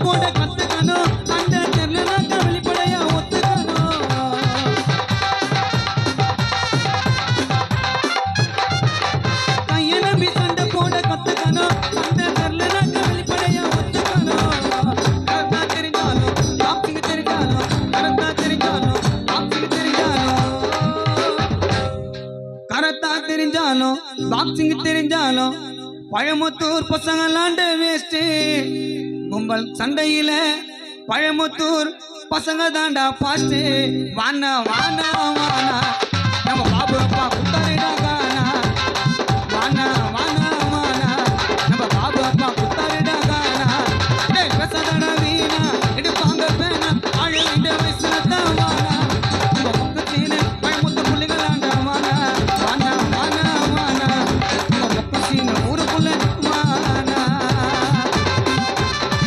போட கத்துக்கணும் அந்த தெரியலனாக்க வெளிப்படையா ஒத்துக்கணும் கையை நம்பி சண்டை போட கத்துக்கணும் அந்த தெரியலனாக்க வெளிப்படையா ஒத்துக்கணும் கரெக்டா தெரிஞ்சாலும் பாக்ஸிங் தெரிஞ்சாலும் கரெக்டா தெரிஞ்சாலும் பாக்ஸிங் தெரிஞ்சாலும் கரெக்டா தெரிஞ்சாலும் பாக்ஸிங் தெரிஞ்சாலும் பழமுத்தூர் பசங்களாண்ட வேஸ்ட் கும்பல் சண்டையில பழமுத்தூர் பசங்க தாண்டா பாஸ்ட் வானா வானா வானா